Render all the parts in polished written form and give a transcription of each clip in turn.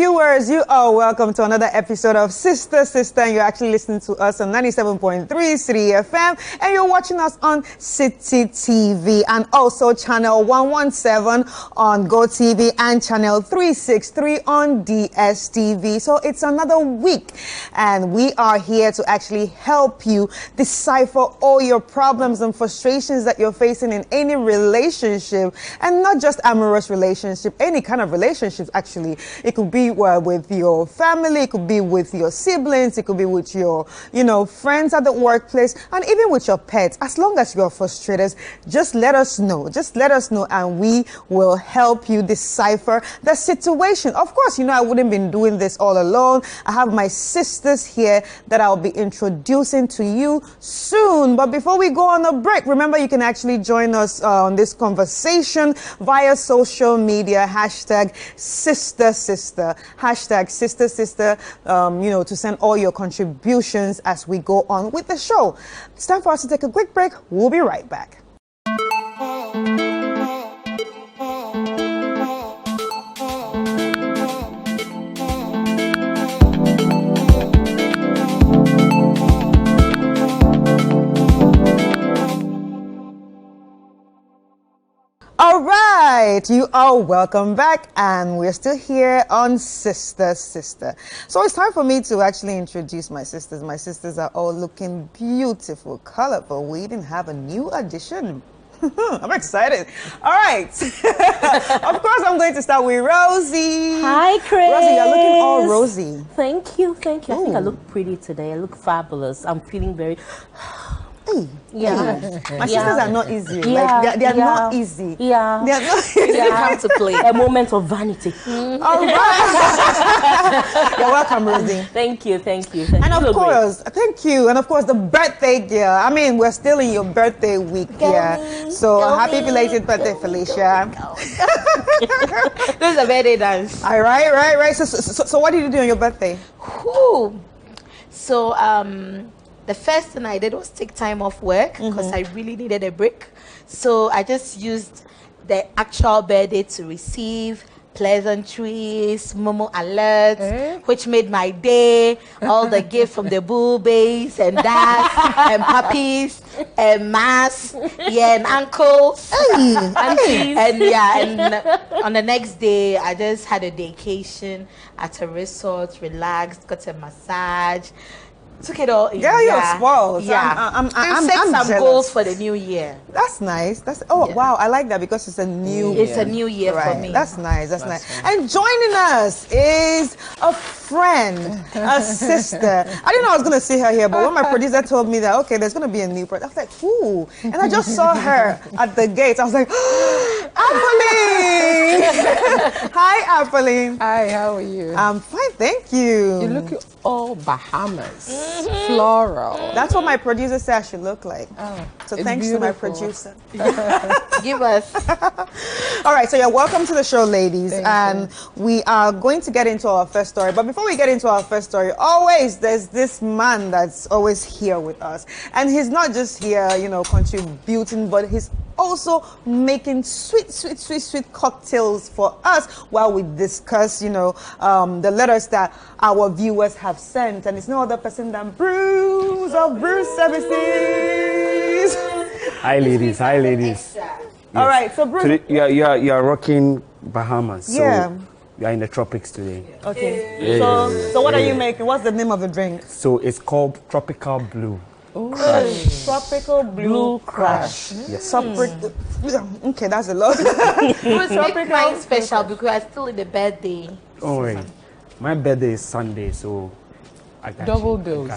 viewers, you are welcome to another episode of Sister. And you're actually listening to us on 97.3 Citi FM, and you're watching us on Citi TV and also channel 117 on GoTV and channel 363 on DSTV. So it's another week, and we are here to actually help you decipher all your problems and frustrations that you're facing in any relationship, and not just amorous relationship, any kind of relationships actually. It could be with your family, it could be with your siblings, it could be with your, friends at the workplace, and even with your pets. As long as you're frustrated, just let us know. Just let us know, and we will help you decipher the situation. Of course, I wouldn't be doing this all alone. I have my sisters here that I'll be introducing to you soon. But before we go on a break, remember you can actually join us on this conversation via social media, hashtag sister, hashtag sister, to send all your contributions as we go on with the show. It's time for us to take a quick break. We'll be right back. All right, you are welcome back, and we're still here on Sister. So it's time for me to actually introduce my sisters. My sisters are all looking beautiful, colorful. We even have a new addition. I'm excited. All right. Of course, I'm going to start with Rosie. Hi, Chris. Rosie, you're looking all rosy. Thank you. Ooh. I think I look pretty today. I look fabulous. I'm feeling very... Yeah. My sisters are not easy. Yeah. Like, they're not easy. Yeah. They're not easy. Come to play. A moment of vanity. All right. You're welcome, Rosie. Thank you. And of course, thank you. And of course, the birthday girl. I mean, we're still in your birthday week here. So happy belated birthday, Felicia. This is a birthday dance. All right. So what did you do on your birthday? So, the first thing I did was take time off work because I really needed a break. So I just used the actual birthday to receive pleasantries, Momo alerts, which made my day. All the gifts from the boobies and dads and puppies and mas, and uncles, aunties, and on the next day I just had a vacation at a resort, relaxed, got a massage. Took it all in. Yeah, you're spoiled. Yeah. I'm set some jealous. goals for the new year. That's nice. Wow, I like that because it's a new It's a new year for me. That's nice. And joining us is a friend, a sister. I didn't know I was going to see her here, but when my producer told me that, okay, there's going to be a new person, I was like, ooh. And I just saw her at the gate. I was like, Apolline! Hi, Apolline. Hi, how are you? I'm fine, thank you. You look all Bahamas, floral. That's what my producer said I should look like. Oh, so it's thanks beautiful. to my producer. Give us. All right, so you're welcome to the show, ladies. Thank you. We are going to get into our first story. But before we get into our first story, always there's this man that's always here with us. And he's not just here, contributing, but he's also making sweet cocktails for us while we discuss, the letters that our viewers have sent. And it's no other person than Bruce of Bruce Services. Hi, ladies. Yes. All right, so Bruce. Today, you are rocking Bahamas. Yeah. So we are in the tropics today. Okay. So what are you making? What's the name of the drink? So it's called Tropical Blue. Tropical Blue Crush. Yes. Okay, that's a lot. Make mine special because I'm still in the birthday. Oh, wait. My birthday is Sunday, so I got Double you. dose.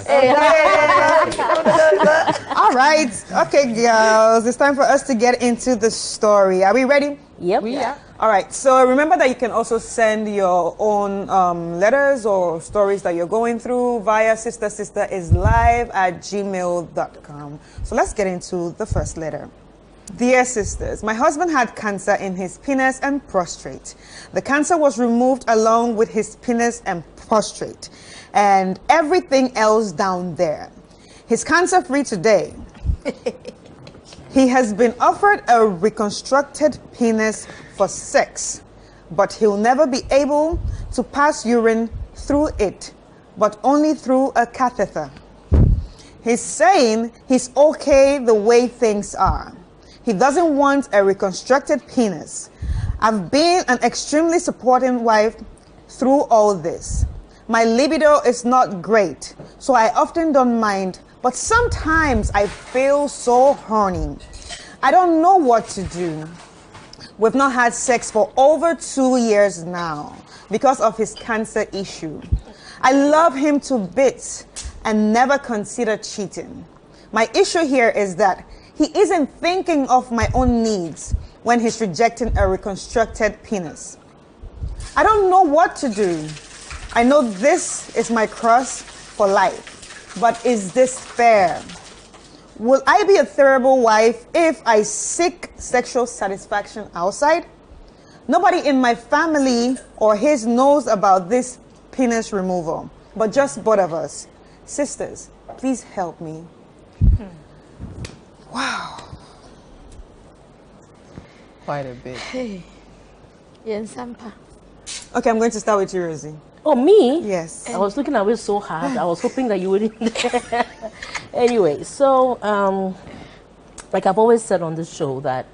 All right. Okay, girls. It's time for us to get into the story. Are we ready? Yep. Yeah. All right. So remember that you can also send your own letters or stories that you're going through via sisterislive@gmail.com. So let's get into the first letter. Dear sisters, my husband had cancer in his penis and prostate. The cancer was removed along with his penis and prostate and everything else down there. He's cancer-free today. He has been offered a reconstructed penis for sex. but he'll never be able to pass urine through it, but only through a catheter. He's saying he's okay the way things are. He doesn't want a reconstructed penis. I've been an extremely supportive wife through all this. My libido is not great, so I often don't mind, but sometimes I feel so horny. I don't know what to do. We've not had sex for over 2 years now because of his cancer issue. I love him to bits and never consider cheating. My issue here is that he isn't thinking of my own needs when he's rejecting a reconstructed penis. I don't know what to do. I know this is my cross for life, but is this fair? Will I be a terrible wife if I seek sexual satisfaction outside? Nobody in my family or his knows about this penis removal, but just both of us. Sisters, please help me. Wow. Quite a bit. Hey. Yes, Sampa. Okay, I'm going to start with you, Rosie. Oh, me? Yes. I was looking at it so hard. I was hoping that you wouldn't. Anyway, so, like I've always said on this show, that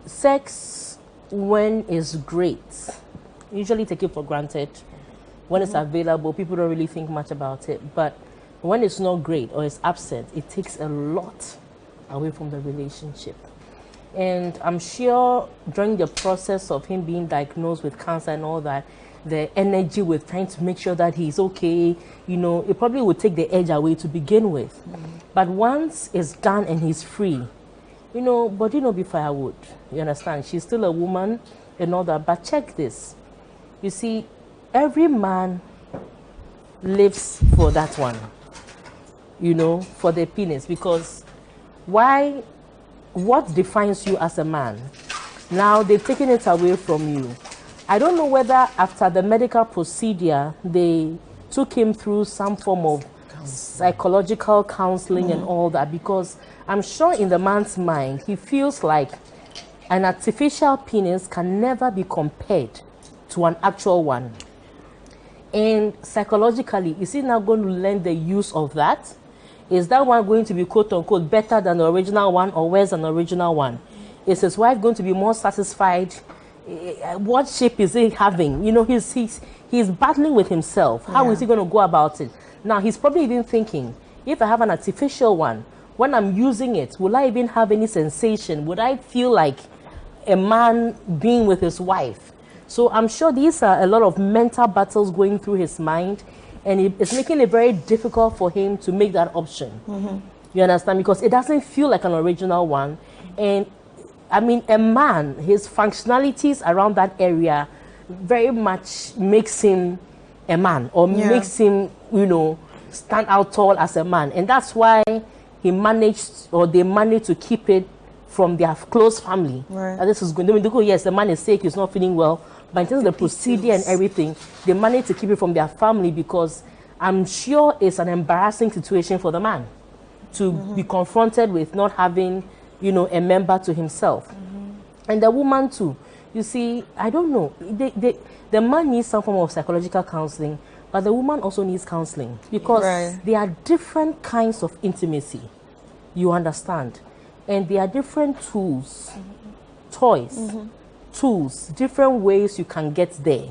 sex, when it's great, usually take it for granted. When it's available, people don't really think much about it. But when it's not great or it's absent, it takes a lot away from the relationship. And I'm sure during the process of him being diagnosed with cancer and all that, the energy with trying to make sure that he's okay, you know, it probably would take the edge away to begin with. But once it's done and he's free, you know, body no be firewood. You understand? She's still a woman and all that. But check this. You see, every man lives for that one, you know, for the penis. Because what defines you as a man? Now they've taken it away from you. I don't know whether after the medical procedure, they took him through some form of psychological counseling and all that, because I'm sure in the man's mind, he feels like an artificial penis can never be compared to an actual one. And psychologically, is he now going to learn the use of that? Is that one going to be quote unquote better than the original one, or worse than the original one? Is his wife going to be more satisfied? What shape is he having? You know, he's battling with himself. How is he going to go about it? Now, he's probably even thinking, if I have an artificial one, when I'm using it, will I even have any sensation? Would I feel like a man being with his wife? So I'm sure these are a lot of mental battles going through his mind, and it's making it very difficult for him to make that option. You understand? Because it doesn't feel like an original one. And I mean, a man, his functionalities around that area very much makes him a man, or makes him, you know, stand out tall as a man. And that's why they managed to keep it from their close family. Right. And this is going to go, yes, the man is sick, he's not feeling well. But in terms of the procedure and everything, they managed to keep it from their family, because I'm sure it's an embarrassing situation for the man to be confronted with not having, you know, a member to himself. And the woman too. You see, I don't know. The man needs some form of psychological counseling, but the woman also needs counseling, because there are different kinds of intimacy. You understand? And there are different tools, toys, tools, different ways you can get there.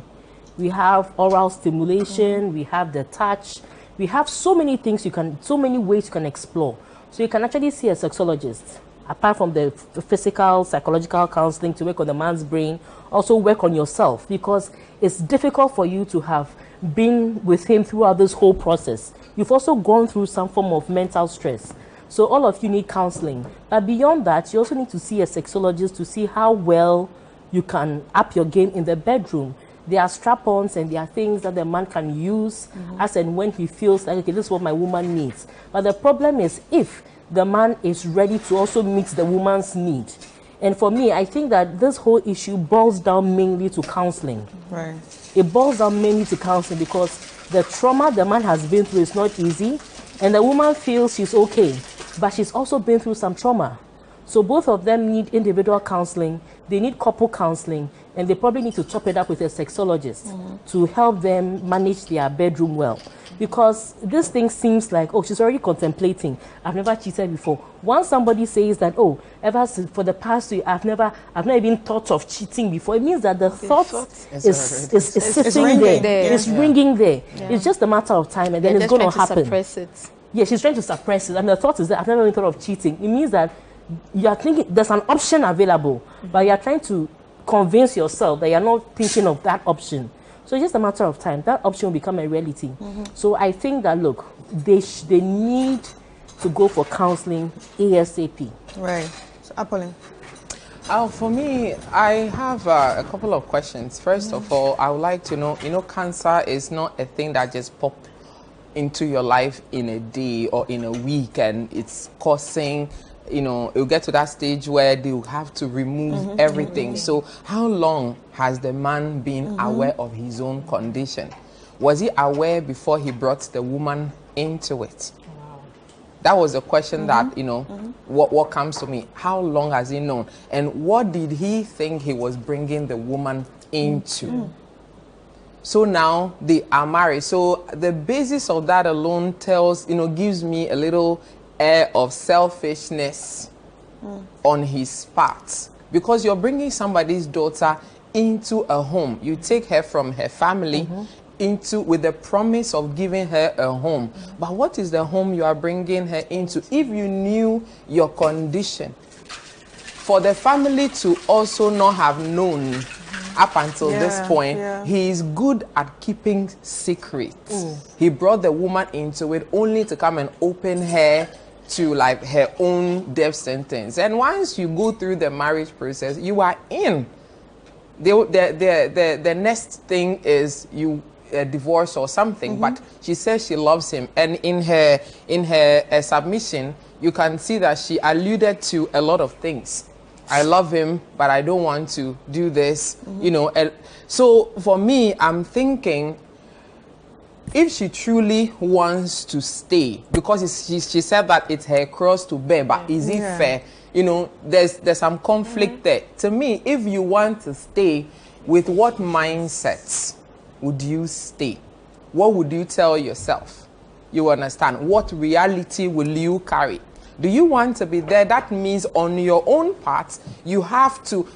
We have oral stimulation, we have the touch, we have so many things so many ways you can explore. So you can actually see a sexologist, apart from the physical, psychological counseling to work on the man's brain, also work on yourself, because it's difficult for you to have been with him throughout this whole process. You've also gone through some form of mental stress. So all of you need counseling. But beyond that, you also need to see a sexologist to see how well you can up your game in the bedroom. There are strap-ons and there are things that the man can use as and when he feels like, okay, this is what my woman needs. But the problem is if the man is ready to also meet the woman's need. And for me, I think that this whole issue boils down mainly to counseling. Right. It boils down mainly to counseling, because the trauma the man has been through is not easy, and the woman feels she's okay, but she's also been through some trauma. So both of them need individual counseling, they need couple counseling, and they probably need to top it up with a sexologist to help them manage their bedroom well. Because this thing seems like, oh, she's already contemplating. I've never cheated before. Once somebody says that, oh, for the past year, I've never even thought of cheating before, it means that the thought is sitting there. It's ringing there. Yeah. It's just a matter of time, and then it's going to happen. Suppress it. Yeah, she's trying to suppress it. I mean, the thought is that I've never even thought of cheating. It means that you are thinking there's an option available, but you are trying to convince yourself that you're not thinking of that option. So it's just a matter of time. That option will become a reality. So I think that, look, they need to go for counseling ASAP. Right. So, Apolline. For me, I have a couple of questions. First of all, I would like to know, cancer is not a thing that just pops into your life in a day or in a week, and it's causing, it'll get to that stage where they'll have to remove everything. So how long has the man been aware of his own condition? Was he aware before he brought the woman into it? Wow. That was a question that, what comes to me. How long has he known? And what did he think he was bringing the woman into? So now they are married. So the basis of that alone gives me a little air of selfishness on his part. Because you're bringing somebody's daughter into a home. You take her from her family with the promise of giving her a home. But what is the home you are bringing her into? If you knew your condition, for the family to also not have known up until this point, he is good at keeping secrets. He brought the woman into it only to come and open her to like her own death sentence. And once you go through the marriage process, you are in. The next thing is a divorce or something. But she says she loves him, and in her submission, you can see that she alluded to a lot of things. I love him, but I don't want to do this, So for me, I'm thinking, if she truly wants to stay, because she said that it's her cross to bear, but is it fair? There's some conflict there. To me, if you want to stay, with what mindsets would you stay? What would you tell yourself? You understand? What reality will you carry? Do you want to be there? That means on your own part, you have to,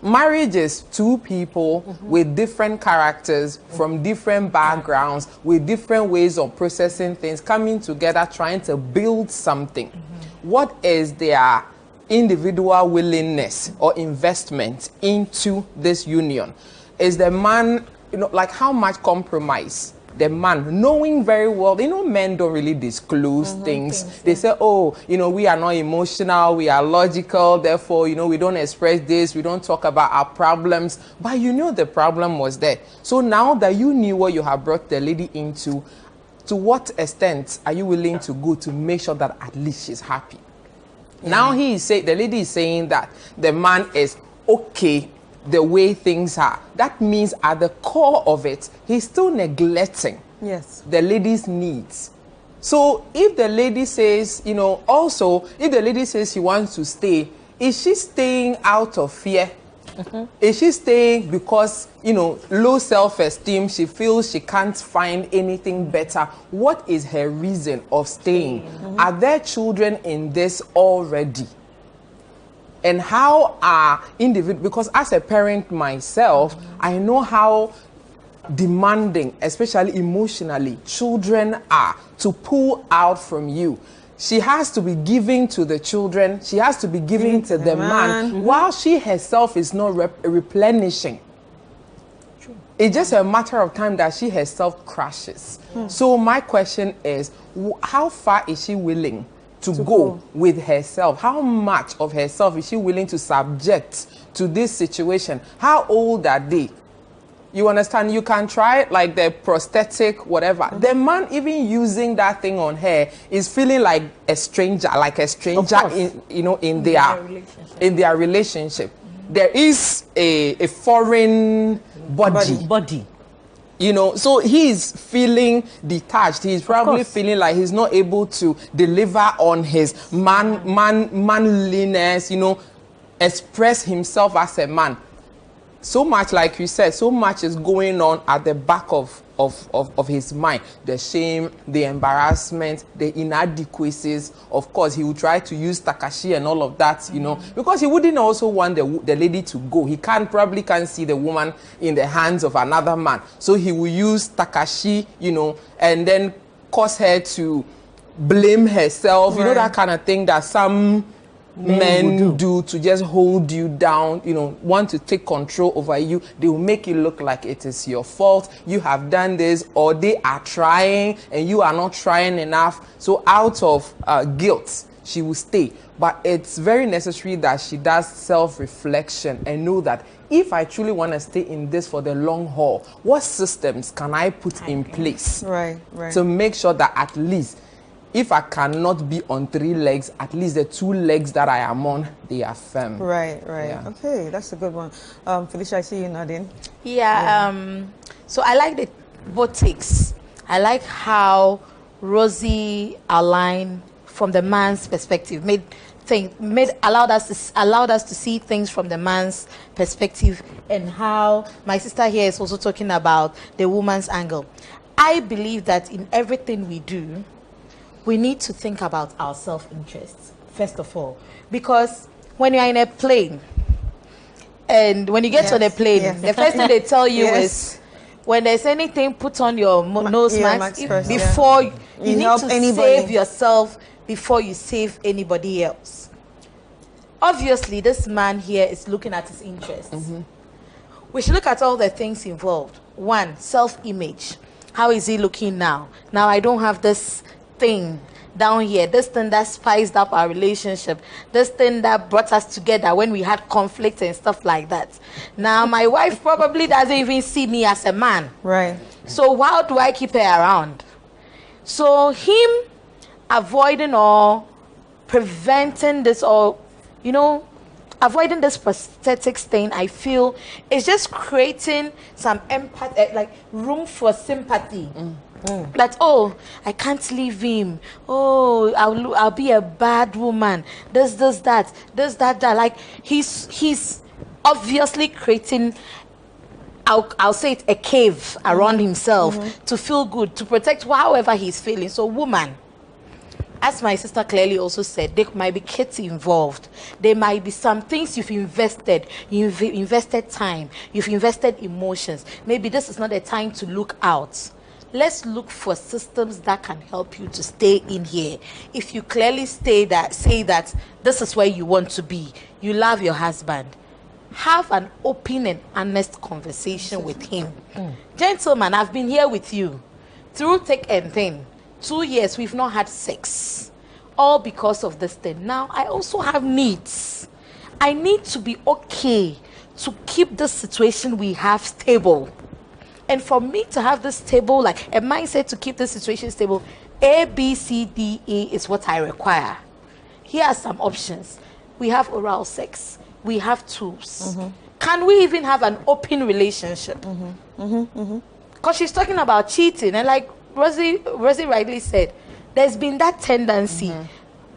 marriage is two people with different characters, from different backgrounds, with different ways of processing things, coming together, trying to build something. What is their individual willingness or investment into this union? Is the man, like how much compromise? The man, knowing very well, men don't really disclose things. They say, oh, we are not emotional, we are logical, therefore, we don't express this, we don't talk about our problems. But the problem was there. So now that you knew what you have brought the lady into, to what extent are you willing to go to make sure that at least she's happy? Now the lady is saying that the man is okay the way things are. That means at the core of it, he's still neglecting the lady's needs. So if the lady says, if the lady says she wants to stay, is she staying out of fear? Is she staying because, low self-esteem, she feels she can't find anything better? What is her reason of staying? Are there children in this already? And how are individuals, because as a parent myself, I know how demanding, especially emotionally, children are to pull out from you. She has to be giving to the children, she has to be giving to the man, while she herself is not replenishing. It's just a matter of time that she herself crashes. So my question is, how far is she willing to go with herself? How much of herself is she willing to subject to this situation? How old are they? You understand? You can try like the prosthetic, whatever. The man even using that thing on her is feeling like a stranger in their relationship. There is a foreign body. You know, so he's feeling detached. He's probably feeling like he's not able to deliver on his manliness, you know, express himself as a man. So much, like you said, so much is going on at the back of his mind. The shame, the embarrassment, the inadequacies. Of course, he will try to use Takashi and all of that, you know, because he wouldn't also want the lady to go. He probably can't see the woman in the hands of another man. So he will use Takashi, you know, and then cause her to blame herself, you know, that kind of thing that some men do to just hold you down, you know, want to take control over you. They will make it look like it is your fault. You have done this, or they are trying and you are not trying enough. So out of guilt, she will stay. But it's very necessary that she does self-reflection and know that if I truly want to stay in this for the long haul, what systems can I put in place to make sure that at least if I cannot be on 3 legs, at least the 2 legs that I am on, they are firm. Right. Yeah. Okay, that's a good one. Felicia, I see you nodding. Yeah. So I like the both takes. I like how Rosie aligned from the man's perspective, allowed us to see things from the man's perspective, and how my sister here is also talking about the woman's angle. I believe that in everything we do, we need to think about our self-interest, first of all. Because when you're in a plane, and when you get on a plane, the first thing they tell you is, when there's anything, put on your nose mask before you need to save yourself before you save anybody else. Obviously, this man here is looking at his interests. We should look at all the things involved. 1, self-image. How is he looking now? Now I don't have this thing down here, this thing that spiced up our relationship, this thing that brought us together when we had conflict and stuff like that. Now my wife probably doesn't even see me as a man. Right. So how do I keep her around? So him avoiding or preventing this, or, you know, avoiding this prosthetics thing, I feel is just creating some empathy, like room for sympathy. Like, oh, I can't leave him. Oh, I'll be a bad woman. This, that. Like, he's obviously creating, I'll say it, a cave around himself to feel good, to protect however he's feeling. So, woman, as my sister clearly also said, there might be kids involved. There might be some things you've invested. You've invested time. You've invested emotions. Maybe this is not a time to look out. Let's look for systems that can help you to stay in here. If you clearly say that this is where you want to be, you love your husband, have an open and honest conversation with him. Gentlemen, I've been here with you through thick and thin. 2 years, we've not had sex. All because of this thing. Now, I also have needs. I need to be okay to keep this situation we have stable. And for me to have this stable, like a mindset to keep this situation stable, A, B, C, D, E is what I require. Here are some options. We have oral sex. We have tools. Can we even have an open relationship? Because she's talking about cheating. And like Rosie rightly said, there's been that tendency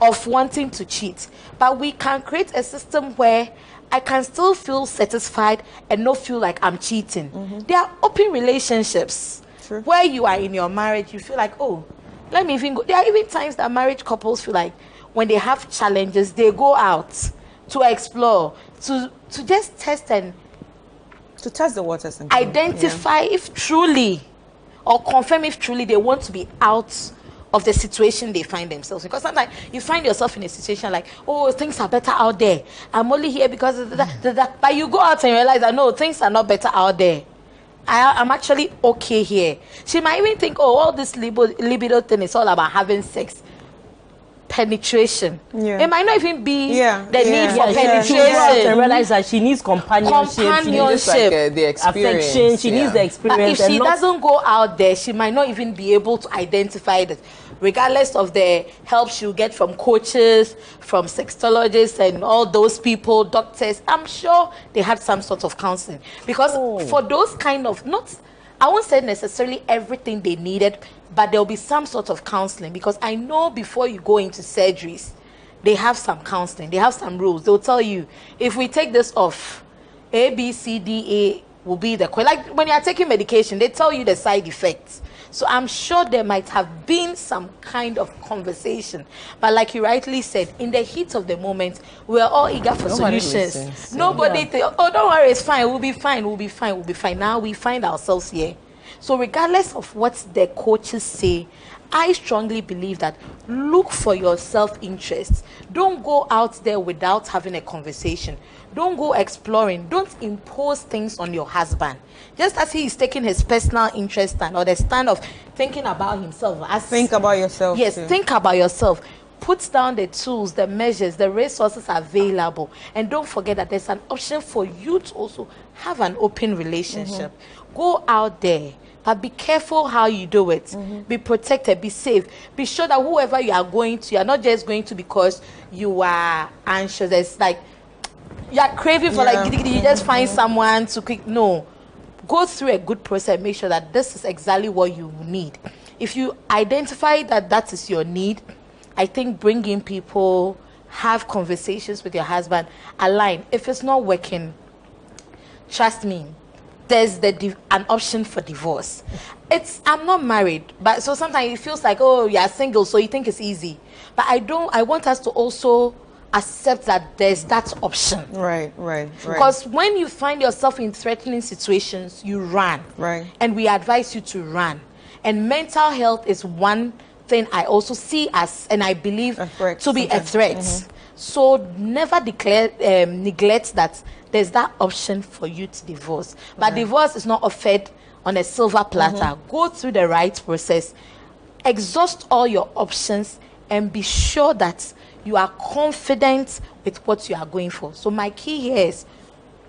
of wanting to cheat. But we can create a system where I can still feel satisfied and not feel like I'm cheating. There are open relationships where you are in your marriage, you feel like, oh, let me even go. There are even times that marriage couples feel like when they have challenges, they go out to explore, to just test and to test the waters and identify if truly, or confirm if truly they want to be out of the situation they find themselves. Because sometimes you find yourself in a situation like, oh, things are better out there. I'm only here because of that. But you go out and realize that, no, things are not better out there. I'm actually okay here. She might even think, oh, all this libido thing is all about having sex. Penetration. It might not even be the need for penetration. She realize that she needs companionship. She needs like, the experience. Affection. She needs the experience. But if she doesn't go out there, she might not even be able to identify that. Regardless of the help she'll get from coaches, from sexologists and all those people, doctors, I'm sure they had some sort of counseling. Because for those kind of, not I won't say necessarily everything they needed, but there'll be some sort of counseling, because I know before you go into surgeries, they have some counseling, they have some rules. They'll tell you, if we take this off, A, B, C, D, A will be the like when you are taking medication, they tell you the side effects. So I'm sure there might have been some kind of conversation, but like you rightly said, in the heat of the moment, we're all eager for solutions. Listens. Nobody oh, don't worry, it's fine, we'll be fine, we'll be fine, we'll be fine. Now we find ourselves here. So regardless of what the coaches say, I strongly believe that look for your self-interest. Don't go out there without having a conversation. Don't go exploring. Don't impose things on your husband. Just as he is taking his personal interest stand, or the stand of thinking about himself. Think about yourself. Yes, too. think about yourself. Put down the tools, the measures, the resources available. And don't forget that there's an option for you to also have an open relationship. Go out there. But be careful how you do it. Be protected, be safe. Be sure that whoever you are going to, you are not just going to because you are anxious. It's like you are craving for you just find someone to quick. No. Go through a good process. Make sure that this is exactly what you need. If you identify that that is your need, I think bring in people, have conversations with your husband, align. If it's not working, trust me, there's an option for divorce. I'm not married, but so sometimes it feels like, oh, you're single, so you think it's easy. But I want us to also accept that there's that option. Right. Because when you find yourself in threatening situations, you run. Right. And we advise you to run. And mental health is one thing I also see as, and I believe to be a threat. So never neglect that there's that option for you to divorce. But divorce is not offered on a silver platter. Go through the right process. Exhaust all your options and be sure that you are confident with what you are going for. So my key here is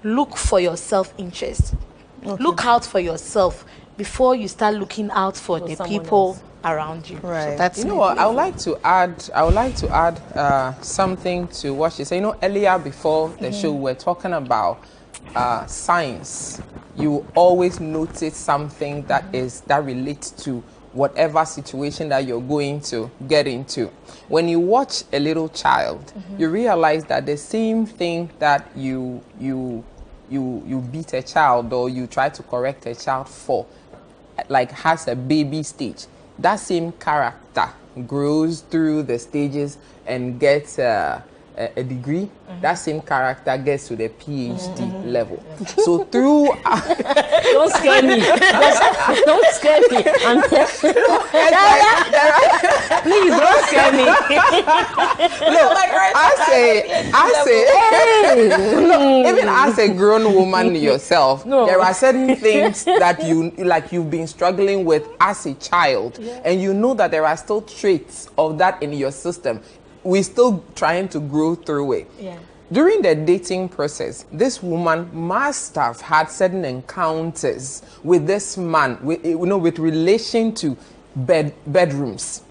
look for your self-interest. Look out for yourself before you start looking out for the people around you. Right. So that's what I would like to add something to what she said. Earlier before the show, we were talking about signs. You always notice something that relates to whatever situation that you're going to get into. When you watch a little child, you realize that the same thing that you beat a child or you try to correct a child for, like has a baby stage. That same character grows through the stages and gets a degree. That same character gets to the PhD level. So through Don't scare me. Don't scare me. Please don't scare me. look, I say, look, even as a grown woman yourself, there are certain things that you've been struggling with as a child, and you know that there are still traits of that in your system. We're still trying to grow through it. Yeah. During the dating process, this woman must have had certain encounters with this man, with relation to bedrooms.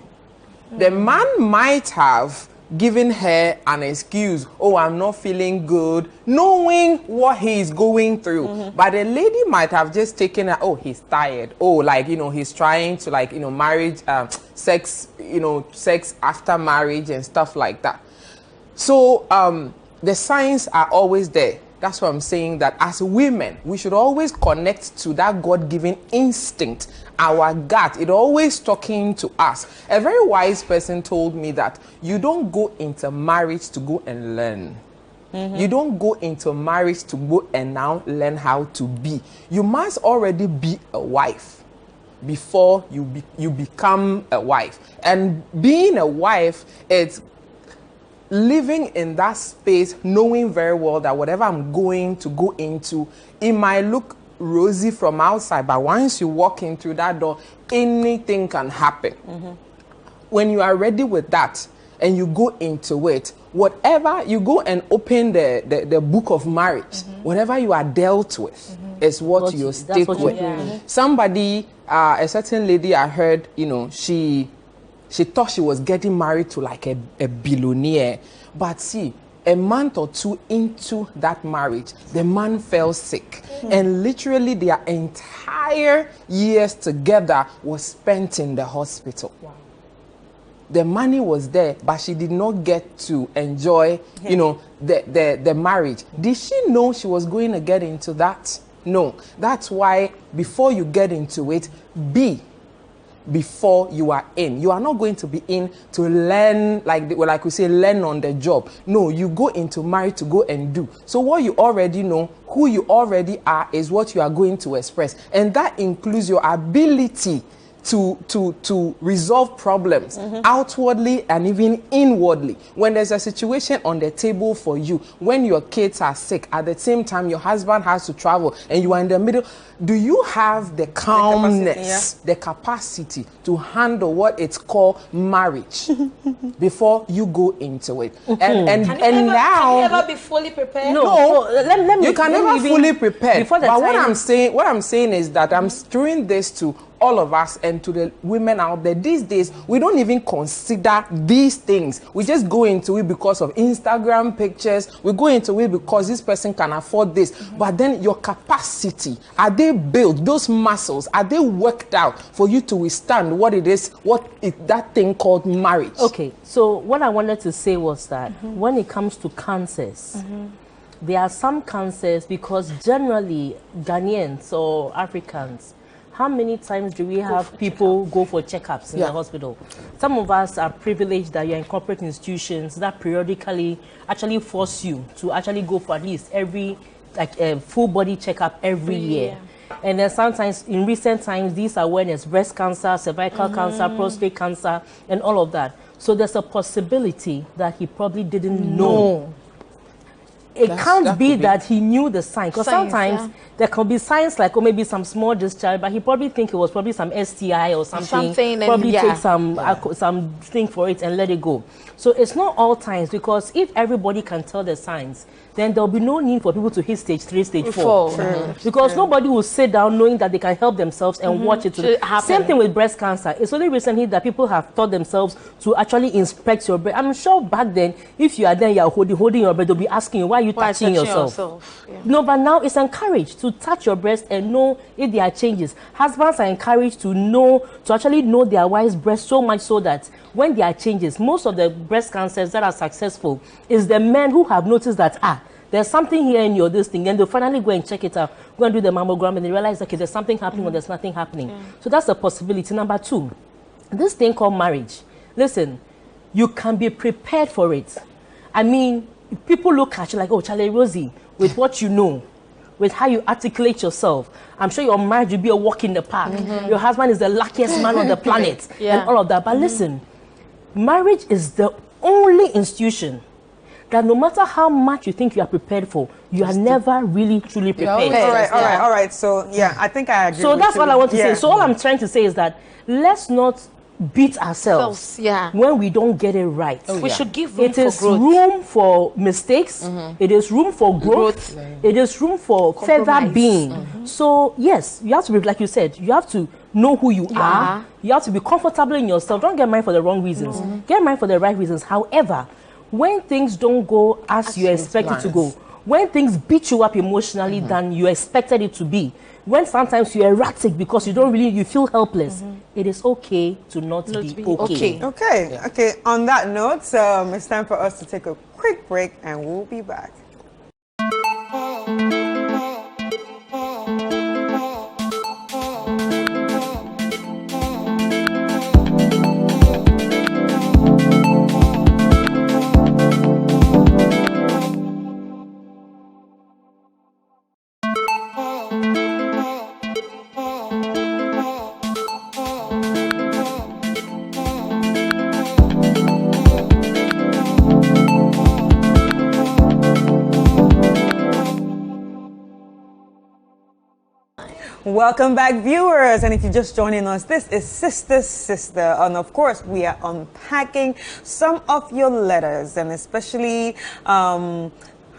The man might have given her an excuse. Oh, I'm not feeling good, knowing what he's going through. But the lady might have just taken her, oh, he's tired. Oh, he's trying to marriage, sex, sex after marriage and stuff like that. So the signs are always there. That's what I'm saying, that as women, we should always connect to that God-given instinct, our gut. It's always talking to us. A very wise person told me that you don't go into marriage to go and learn. You don't go into marriage to go and now learn how to be. You must already be a wife before you become a wife. And being a wife, it's living in that space, knowing very well that whatever I'm going to go into, it might look rosy from outside, but once you walk in through that door, anything can happen. When you are ready with that and you go into it, whatever you go and open the book of marriage, whatever you are dealt with is what you stick with. Somebody, a certain lady I heard, she thought she was getting married to like a billionaire. But see, a month or two into that marriage, the man fell sick. And literally their entire years together was spent in the hospital. Wow. The money was there, but she did not get to enjoy, you know, the marriage. Did she know she was going to get into that? No. That's why before you get into it, before you are in. You are not going to be in to learn, like we say, learn on the job. No, you go into marriage to go and do. So what you already know, who you already are, is what you are going to express. And that includes your ability to resolve problems outwardly and even inwardly. When there's a situation on the table for you, when your kids are sick, at the same time your husband has to travel and you are in the middle, do you have the calmness, the capacity to handle what it's called marriage before you go into it? And now, can you ever be fully prepared? No, let you can never fully prepare. But what I'm saying is that I'm doing this to all of us and to the women out there. These days, we don't even consider these things. We just go into it because of Instagram pictures. We go into it because this person can afford this. But then your capacity, are they built? Those muscles, are they worked out for you to withstand what it is, that thing called marriage? Okay, so what I wanted to say was that when it comes to cancers, there are some cancers, because generally Ghanaians or Africans, how many times do we have people go for checkups in the hospital? Some of us are privileged that you're in corporate institutions that periodically actually force you to actually go for at least every, full body checkup every year. And then sometimes in recent times, these awareness, breast cancer, cervical cancer, prostate cancer, and all of that. So there's a possibility that he probably didn't know. It can't be that he knew the sign, because sometimes there can be signs like, or maybe some small discharge, but he probably think it was probably some STI or something probably take some thing for it and let it go. So it's not all times, because if everybody can tell the signs, then there'll be no need for people to hit stage 3, stage 4. Because nobody will sit down knowing that they can help themselves and watch it happen. Same thing with breast cancer. It's only recently that people have taught themselves to actually inspect your breast. I'm sure back then, if you are there, you're holding your breast, they'll be asking you, why are you touching yourself? No, but now it's encouraged to touch your breast and know if there are changes. Husbands are encouraged to actually know their wife's breast, so much so that when there are changes, most of the breast cancers that are successful is the men who have noticed that, there's something here in your this thing, and they'll finally go and check it out, go and do the mammogram, and they realize, okay, there's something happening or there's nothing happening. So that's a possibility. Number 2, this thing called marriage. Listen, you can be prepared for it. I mean, people look at you like, oh, Charlie Rosie, with what you know, with how you articulate yourself, I'm sure your marriage will be a walk in the park. Your husband is the luckiest man on the planet, and all of that. But listen, marriage is the only institution that no matter how much you think you are prepared for, you are never really truly prepared. All right. So, I think I agree. So that's all I want to say. So all I'm trying to say is that let's not beat ourselves when we don't get it right. We should give room for growth. It is room for mistakes. It is room for growth. It is room for further being. So yes, you have to be, like you said, you have to know who you are. You have to be comfortable in yourself. Don't get married for the wrong reasons. Get married for the right reasons. However, when things don't go as you expect it to go, when things beat you up emotionally than you expected it to be, when sometimes you're erratic because you feel helpless, it is okay to not be okay. Okay. On that note, it's time for us to take a quick break, and we'll be back. Welcome back, viewers, and if you're just joining us, this is Sister, and of course we are unpacking some of your letters, and especially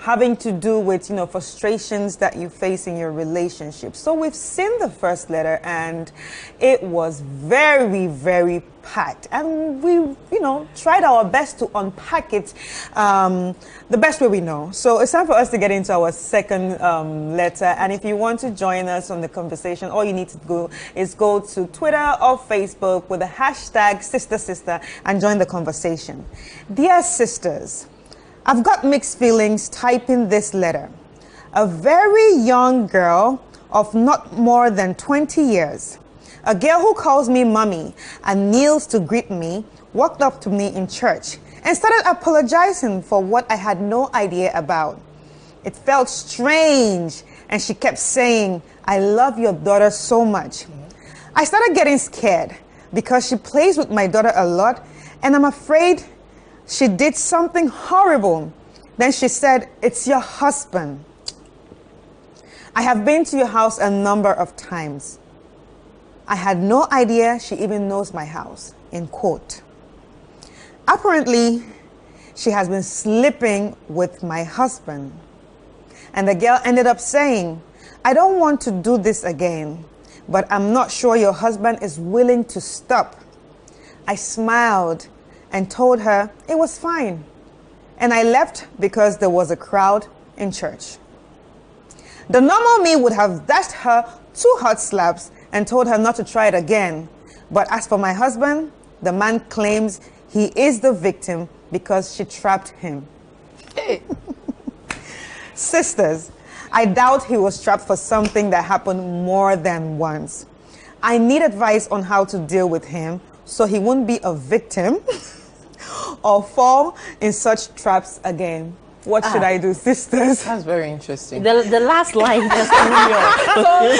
having to do with, frustrations that you face in your relationship. So we've seen the first letter and it was very, very packed. And we, tried our best to unpack it the best way we know. So it's time for us to get into our second letter. And if you want to join us on the conversation, all you need to go to Twitter or Facebook with the hashtag #SisterSister and join the conversation. Dear sisters, I've got mixed feelings typing this letter. A very young girl of not more than 20 years, a girl who calls me mommy and kneels to greet me, walked up to me in church and started apologizing for what I had no idea about. It felt strange, and she kept saying, I love your daughter so much. I started getting scared because she plays with my daughter a lot, and I'm afraid she did something horrible. Then she said, it's your husband. I have been to your house a number of times. I had no idea she even knows my house, in quote. Apparently, she has been sleeping with my husband. And the girl ended up saying, I don't want to do this again, but I'm not sure your husband is willing to stop. I smiled and told her it was fine. And I left because there was a crowd in church. The normal me would have dashed her 2 hot slaps and told her not to try it again. But as for my husband, the man claims he is the victim because she trapped him. Hey. Sisters, I doubt he was trapped for something that happened more than once. I need advice on how to deal with him so he won't be a victim or fall in such traps again. What should I do, sisters? That's very interesting. The last line just threw me off.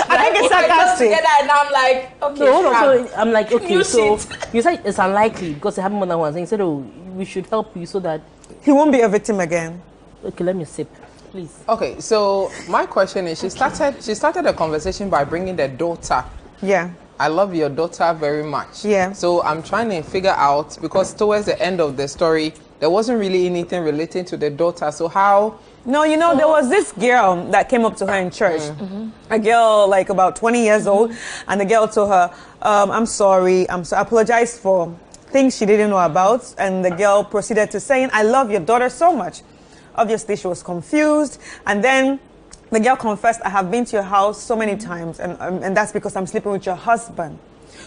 I think it's sarcastic. Together and I'm like, okay, No, hold on. So I'm like, okay, New so shit. you said it's unlikely because it happened more than once. And you said, oh, we should help you so that. He won't be a victim again. Okay, let me sip, please. Okay, so my question is, she started a conversation by bringing the daughter. Yeah. I love your daughter very much. Yeah. So I'm trying to figure out, because towards the end of the story, there wasn't really anything relating to the daughter. So how? No, there was this girl that came up to her in church. A girl like about 20 years old. And the girl told her, I'm sorry. I apologize for things she didn't know about. And the girl proceeded to saying, I love your daughter so much. Obviously, she was confused. And then the girl confessed, I have been to your house so many times, and that's because I'm sleeping with your husband.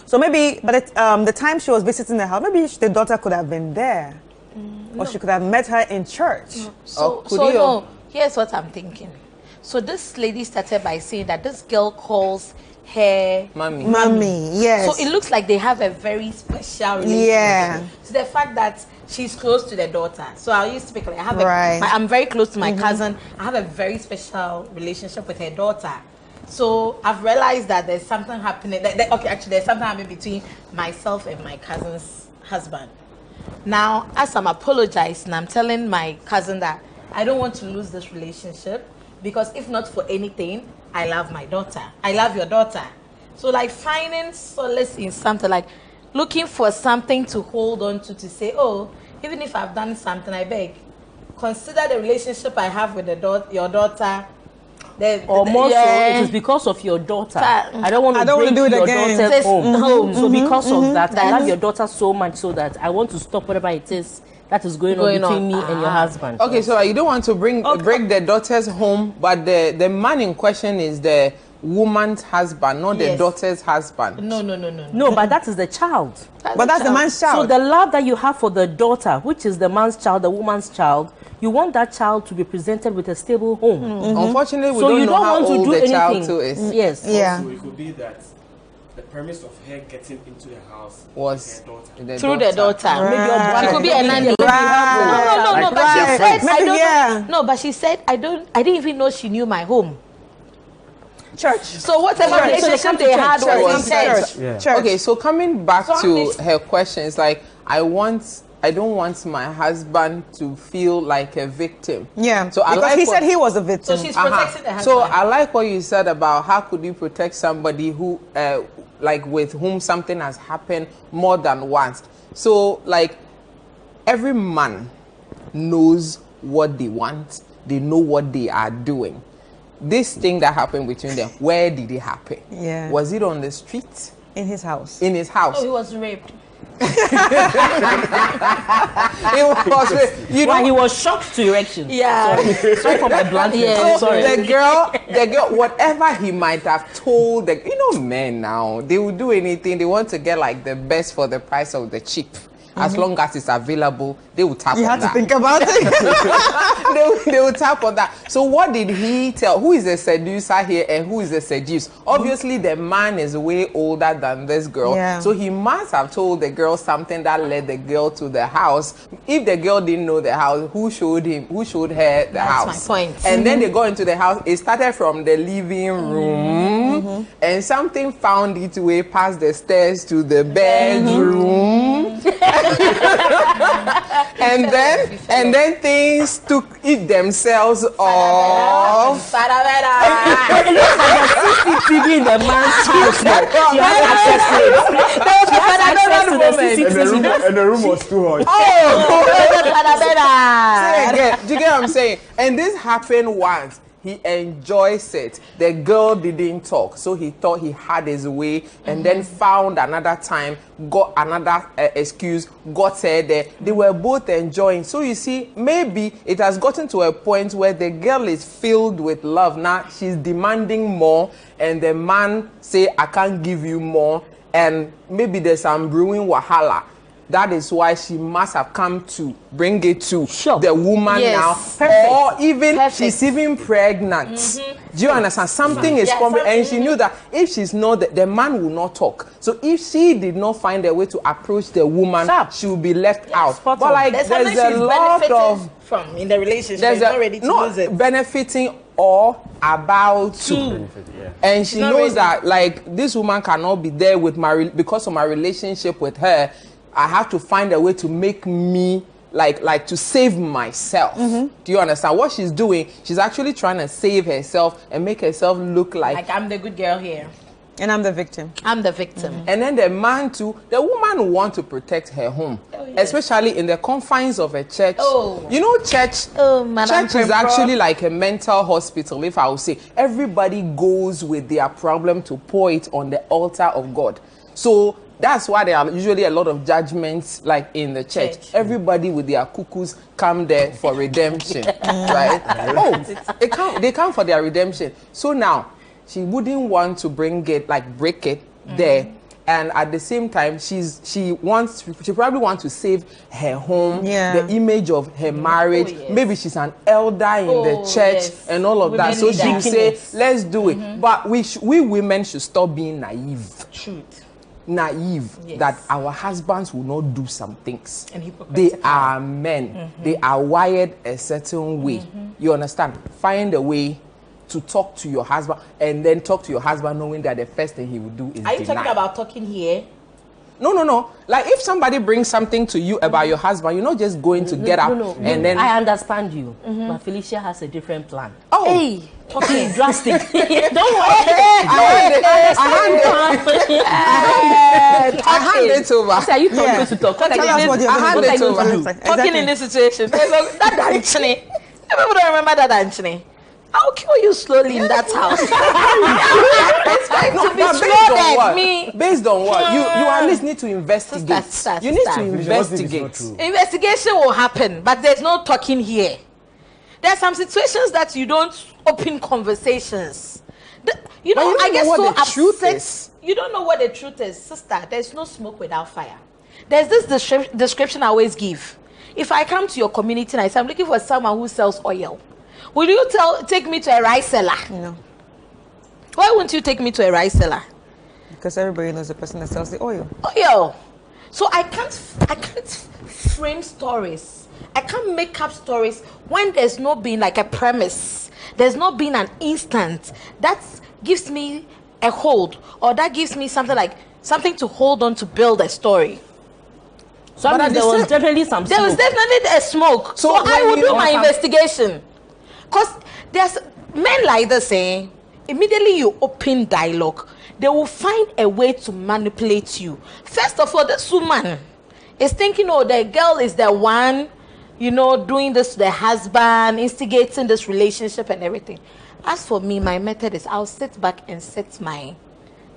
So maybe, but the time she was visiting the house, maybe the daughter could have been there. Or she could have met her in church. No, here's what I'm thinking. So this lady started by saying that this girl calls her Mommy, yes. So it looks like they have a very special relationship. Yeah. So the fact that she's close to the daughter. So I used to speak like I'm very close to my cousin. I have a very special relationship with her daughter. So I've realized that there's something happening. There's something happening between myself and my cousin's husband. Now, as I'm apologizing, I'm telling my cousin that I don't want to lose this relationship because if not for anything, I love my daughter. I love your daughter. So like finding solace in something, like looking for something to hold on to say, oh, even if I've done something, I beg, consider the relationship I have with your daughter. Or more so, it is because of your daughter. I don't want to bring do it your again. daughter home. So because of that, I love your daughter so much so that I want to stop whatever it is that is going on between me and your husband. Okay, so you don't want to break the daughters home, but the man in question is the woman's husband, not the daughter's husband. No, but that is the child. That's the man's child. So the love that you have for the daughter, which is the man's child, the woman's child, you want that child to be presented with a stable home. Unfortunately, we don't know how old the child too is. Yes. Yeah. So it could be that the premise of her getting into the house was her daughter. Through the daughter. Right. She could be a nanny. No, but she said I don't know. No, but she said I didn't even know she knew my home. Church. So whatever relationship they had was in church. Yeah. Church. Okay, so coming back to her question, it's like I don't want my husband to feel like a victim. Yeah. So he said he was a victim. So she's protecting the husband. So I like what you said about how could you protect somebody who, like with whom something has happened more than once. So like every man knows what they want they know what they are doing. This thing that happened between them, where did it happen? Yeah. Was it on the street? In his house. In his house. Oh, he was raped. It was, you know, He was shocked to erection. Yeah. Sorry for my bluntness. Yeah. Sorry. the girl, whatever he might have told, men now, they will do anything. They want to get like the best for the price of the cheap. As long as it's available, they will tap on that. You have to think about it. they will tap on that. So what did he tell? Who is the seducer here and who is the seduced? Obviously, the man is way older than this girl. Yeah. So he must have told the girl something that led the girl to the house. If the girl didn't know the house, who showed her the house? That's my point. And then they go into the house. It started from the living room. And something found its way past the stairs to the bedroom. and then things took it themselves off. CCTV in the man's house. She has access to it. And the room was too hot. Say again. Do you get what I'm saying? And this happened once. He enjoys it. The girl didn't talk, so he thought he had his way, and then found another time, got another excuse, got her there. They were both enjoying. So you see, maybe it has gotten to a point where the girl is filled with love. Now she's demanding more, and the man say, "I can't give you more," and maybe there's some brewing wahala. That is why she must have come to bring it to the woman now. Perfect. Or even Perfect. she's even pregnant. Do you understand? Something is coming, and she knew that if she's not, the man will not talk. So if she did not find a way to approach the woman, she will be left out. But like there's a lot of from in the relationship. She's not ready to lose it. Benefiting or about to. And she knows that like this woman cannot be there with because of my relationship with her. I have to find a way to make me like to save myself. Do you understand what she's doing? She's actually trying to save herself and make herself look like I'm the good girl here. And I'm the victim. I'm the victim. And then the man too, the woman want to protect her home, especially in the confines of a church. You know, church is actually like a mental hospital, if I would say. Everybody goes with their problem to pour it on the altar of God. So that's why there are usually a lot of judgments like in the church. Everybody with their cuckoos come there for redemption, right? They come for their redemption. So now she wouldn't want to break it there. And at the same time, she probably wants to save her home, the image of her marriage. Maybe she's an elder in the church and all of that. So she will say, let's do it. But we women should stop being naive. That our husbands will not do some things. They are men. They are wired a certain way. You understand? Find a way to talk to your husband, and then talk to your husband knowing that the first thing he will do is Are you deny. talking about talking here? No. Like if somebody brings something to you about your husband, you're not just going to get up and then. I understand you, but Felicia has a different plan. Talking drastic. Don't worry. I hand it over. Are you talking to talk? Tell us what you're hand doing. it over. Talking in this situation. That Anthony. People don't remember that Anthony. I'll kill you slowly in that house. It's going to be based on what? You at least need to investigate. You need to investigate. Investigation will happen, but there's no talking here. There are some situations that you don't open conversations. I get so upset. You don't know what the truth is, sister. There's no smoke without fire. There's this description I always give. If I come to your community and I say I'm looking for someone who sells oil, will you take me to a rice seller? No. Why won't you take me to a rice seller? Because everybody knows the person that sells the oil. Oil. So I can't frame stories. I can't make up stories when there's not been like a premise. There's not been an instant that gives me a hold, or that gives me something to hold on to build a story. So I mean, there was definitely some smoke. There was definitely a smoke. So I will do my investigation. Because there's men like this saying, immediately you open dialogue, they will find a way to manipulate you. First of all, this woman is thinking, the girl is the one you know, doing this to the husband, instigating this relationship and everything. As for me, my method is I'll sit back and set my,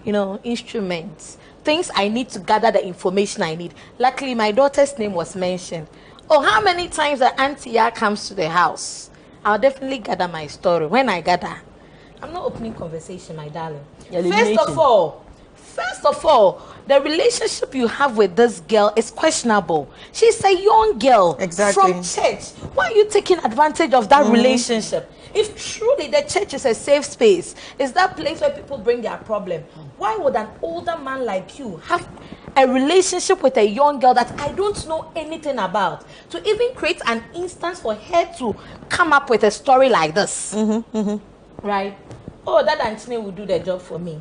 you know, instruments, things I need to gather the information I need. Luckily, my daughter's name was mentioned. Oh, how many times the auntie comes to the house? I'll definitely gather my story. When I gather, I'm not opening conversation, my darling. First of all, the relationship you have with this girl is questionable. She's a young girl from church. Why are you taking advantage of that relationship? If truly the church is a safe space, is that place where people bring their problem, why would an older man like you have a relationship with a young girl that I don't know anything about, to even create an instance for her to come up with a story like this? Right? Oh, that Anthony will do the job for me.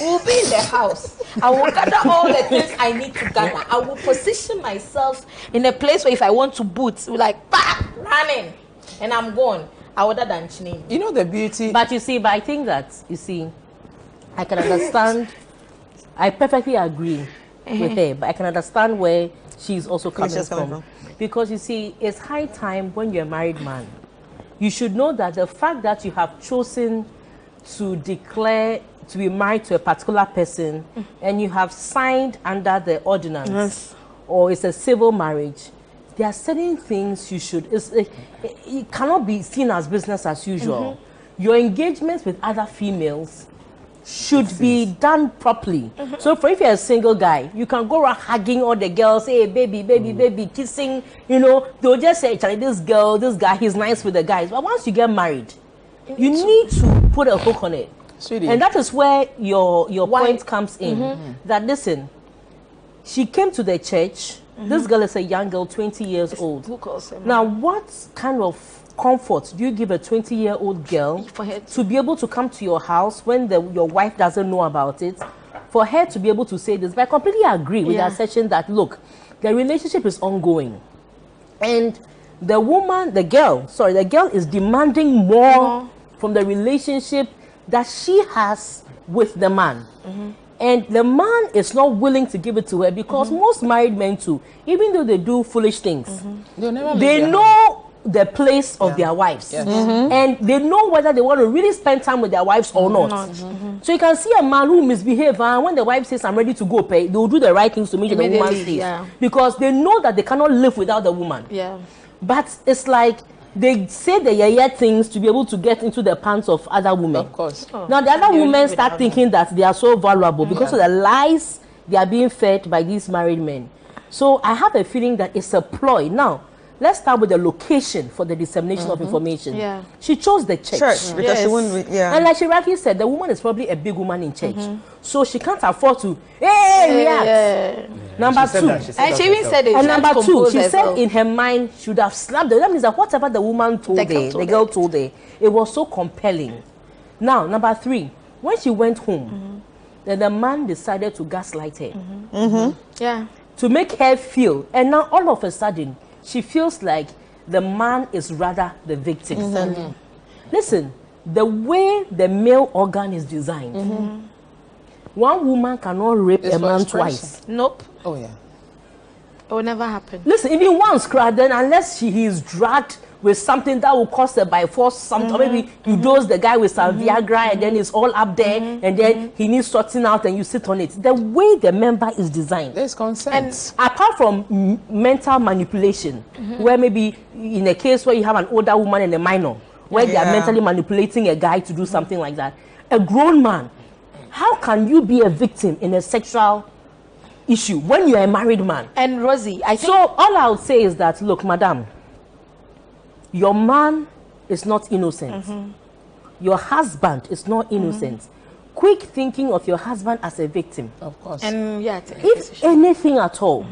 We'll be in the house. I will gather all the things I need to gather. I will position myself in a place where if I want to boot, like, bah, running, and I'm gone. I would than Chini. You know the beauty. But you see, I think that, you see, I can understand. I perfectly agree with her, but I can understand where she's also coming from. Because you see, it's high time when you're a married man, you should know that the fact that you have chosen to declare to be married to a particular person and you have signed under the ordinance or it's a civil marriage, there are certain things you should, it cannot be seen as business as usual. Your engagements with other females should be done properly. So for if you're a single guy, you can go around hugging all the girls, hey baby, baby, baby, kissing, you know, they'll just say, Charlie, this girl, this guy, he's nice with the guys. But once you get married, you need to put a hook on it. Sweetie. And that is where your point comes in. That listen, she came to the church. This girl is a young girl, 20 years old. Now, what kind of comfort do you give a 20-year-old girl to be able to come to your house when your wife doesn't know about it? For her to be able to say this, but I completely agree with that session that, look, the relationship is ongoing. And the girl is demanding more from the relationship that she has with the man. And the man is not willing to give it to her because most married men too, even though they do foolish things, they know the place of their wives. And they know whether they want to really spend time with their wives or not. So you can see a man who misbehaves, and when the wife says, I'm ready to go pay, they will do the right things to make sure the woman stays. Because they know that they cannot live without the woman. But it's like, they say the things to be able to get into the pants of other women. Of course. Now the other women start thinking that they are so valuable because of the lies they are being fed by these married men. So I have a feeling that it's a ploy. Now, let's start with the location for the dissemination of information. She chose the church. Because she wouldn't, and like she rightly said, the woman is probably a big woman in church. So she can't afford to, react. Number two. And she even said it. And number two, she said in her mind, she would have slapped her. That means that whatever the woman told her, the girl told her, it was so compelling. Now, number three, when she went home, then the man decided to gaslight her. To make her feel, and now all of a sudden, she feels like the man is rather the victim. Listen, the way the male organ is designed, one woman cannot rape a man twice. Nope. Oh yeah. It will never happen. Listen, even once, then unless he is dragged with something that will cause her by force, something, or maybe you dose the guy with some Viagra and then it's all up there and then he needs sorting out and you sit on it. The way the member is designed. There's consent. And apart from mental manipulation, where maybe in a case where you have an older woman and a minor, where they are mentally manipulating a guy to do something like that, a grown man, how can you be a victim in a sexual issue when you're a married man? And Rosie, I think... So all I would say is that, look, madam, your man is not innocent. Your husband is not innocent. Quick thinking of your husband as a victim. Of course. And if anything at all,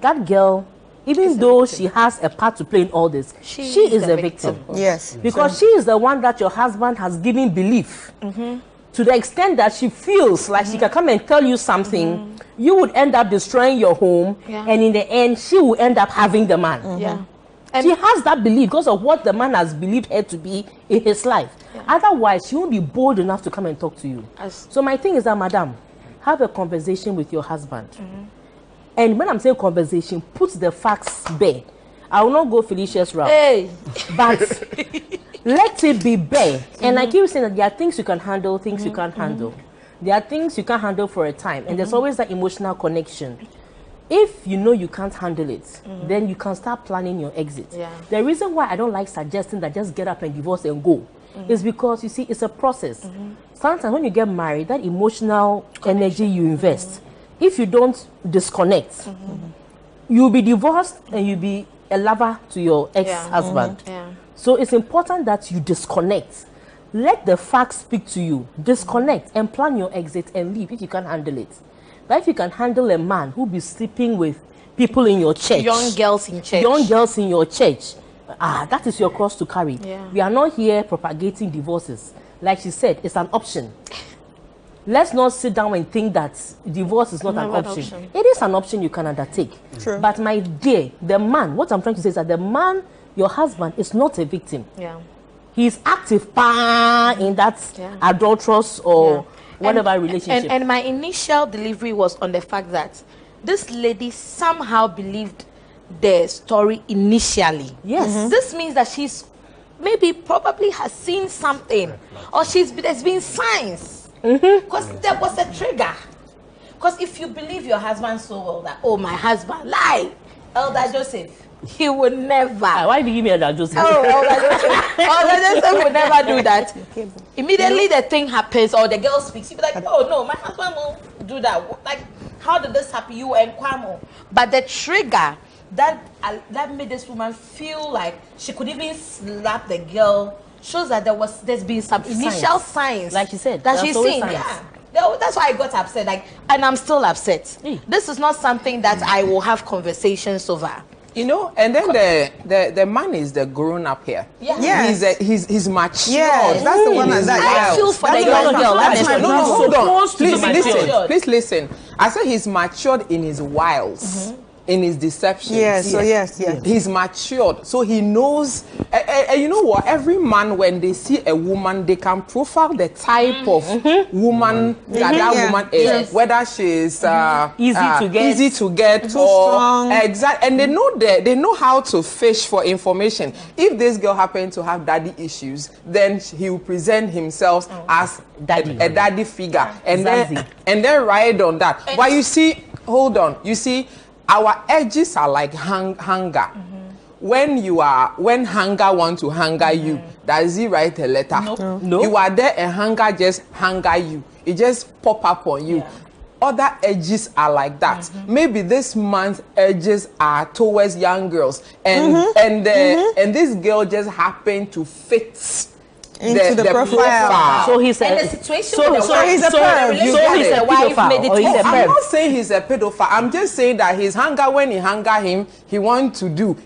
that girl, even though she has a part to play in all this, she is a victim. Yes. Because she is the one that your husband has given belief. To the extent that she feels like she can come and tell you something, you would end up destroying your home, and in the end, she will end up having the man. And she has that belief because of what the man has believed her to be in his life. Otherwise, she won't be bold enough to come and talk to you. So my thing is that, madam, have a conversation with your husband And when I'm saying conversation, put the facts bare. I will not go Felicia's route. Hey. But let it be bare. And I keep saying that there are things you can handle, things you can't handle. There are things you can't handle for a time. And there's always that emotional connection. If you know you can't handle it, then you can start planning your exit. Yeah. The reason why I don't like suggesting that just get up and divorce and go is because, you see, it's a process. Sometimes when you get married, that emotional energy you invest, if you don't disconnect, you'll be divorced and you'll be a lover to your ex-husband. Yeah. So it's important that you disconnect. Let the facts speak to you. Disconnect and plan your exit and leave if you can handle it. But if you can handle a man who be sleeping with people in your church, Young girls in church. young girls in your church, that is your cross to carry. Yeah. We are not here propagating divorces. Like she said, it's an option. Let's not sit down and think that divorce is not an Never an option. option. It is an option you can undertake. True. But my dear, the man, what I'm trying to say is that the man, your husband, is not a victim. Yeah. He's active in that Yeah. adulterous or whatever relationship. And my initial delivery was on the fact that this lady somehow believed the story initially. Yes. This means that she's probably has seen something, or there's been signs. Because there was a trigger. Because if you believe your husband so well that, oh, my husband lied, Elder Joseph, he would never. Why do you give me that, Joseph? Oh, Elder Joseph would never do that. Immediately the thing happens or the girl speaks, you'll be like, oh no, my husband won't do that. Like, how did this happen? You and Kwamo. But the trigger that made this woman feel like she could even slap the girl shows that there's been some initial signs, like you said, that she's seen. signs. Yeah. That's why I got upset. Like, and I'm still upset. Hey. This is not something that I will have conversations over. You know, and then the man is the grown up here. Yeah. Yes. He's matured. Yes, that's the one I feel for the young girl. No, hold on. Supposed to be matured. Please listen. I said he's matured in his wiles, in his deceptions. Yes, so yes. He's matured, so he knows. And you know what? Every man, when they see a woman, they can profile the type of woman that woman is, Yes. whether she's Easy to get. or strong. exactly, and they know how to fish for information. If this girl happened to have daddy issues, then he will present himself as Daddy. a daddy figure, and Zazie. then ride on that. But you see, hold on, you see. Our edges are like hunger. When hunger want to hunger you, does he write a letter? No. You are there and hunger just hunger you. It just pop up on you. Yeah. Other edges are like that. Maybe this man's edges are towards young girls, and this girl just happened to fit Into the profile. So he's And a the situation so with the wife. he's a perv. So You he's get a it. Wife pedophile made it or he's a worse. I'm perv. not saying he's a pedophile. I'm just saying that his hunger, when he hunger him, he wants to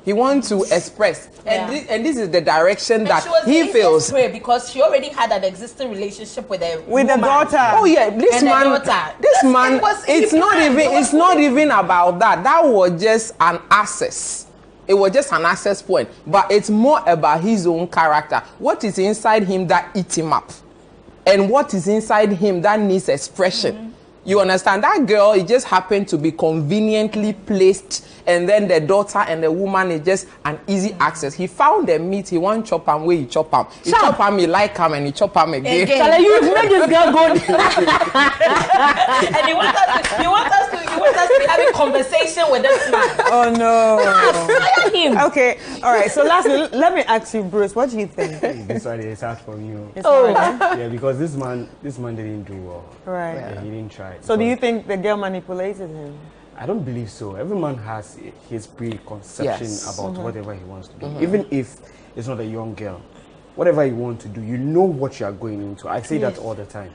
express. Yeah. And this is the direction that she was he the feels. easiest prey because she already had an existing relationship with a With the woman. daughter. Oh yeah, this And the man. daughter. This man. It's not even about that. That was just an access. It was just an access point. But it's more about his own character. What is inside him that eats him up, and what is inside him that needs expression. You understand? That girl, it just happened to be conveniently placed, and then the daughter and the woman is just an easy access. He found the meat, he want chop him where he chop him. He chop him, he like him, and he chop him again. Charlie, you made this girl go. And you want us to be having conversation with this man. Oh no. Fire him. Okay, all right. So lastly, let me ask you, Bruce, what do you think? This one is hard for you. It's hard, eh? Yeah, because this man didn't do well. Right. Yeah, he didn't try. So do you think the girl manipulated him? I don't believe so. Every man has his preconception Yes. about whatever he wants to do. Even if it's not a young girl, whatever you want to do, you know what you are going into. I say that all the time.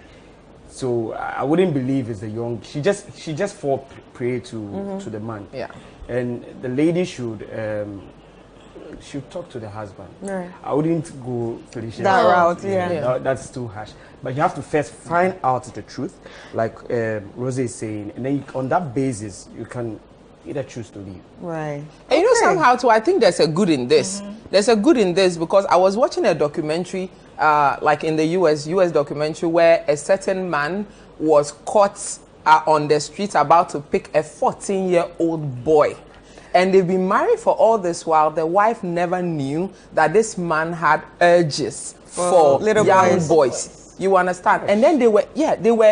So I wouldn't believe it's the young. She just fall prey to the man. Yeah. And the lady should talk to the husband. Right. I wouldn't go Felicia. That route, yeah. That's too harsh. But you have to first find out the truth, like Rose is saying, and then on that basis, you can either choose to leave. Right. And you know, somehow too, I think there's a good in this. There's a good in this because I was watching a documentary, like in the US documentary, where a certain man was caught are on the street about to pick a 14-year-old boy. And they've been married for all this while. The wife never knew that this man had urges for little young boys. You understand? And then they were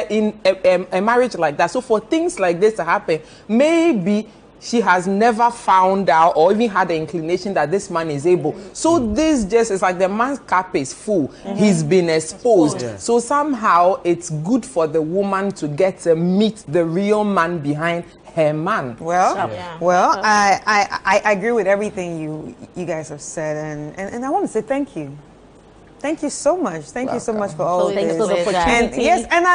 in a marriage like that. So for things like this to happen, maybe she has never found out or even had the inclination that this man is able. So this just is like the man's cup is full. He's been exposed. So somehow it's good for the woman to get to meet the real man behind her man. I agree with everything you guys have said, and I want to say thank you. Thank you so much. Thank you so much for all Thanks this. for the opportunity. And yes, and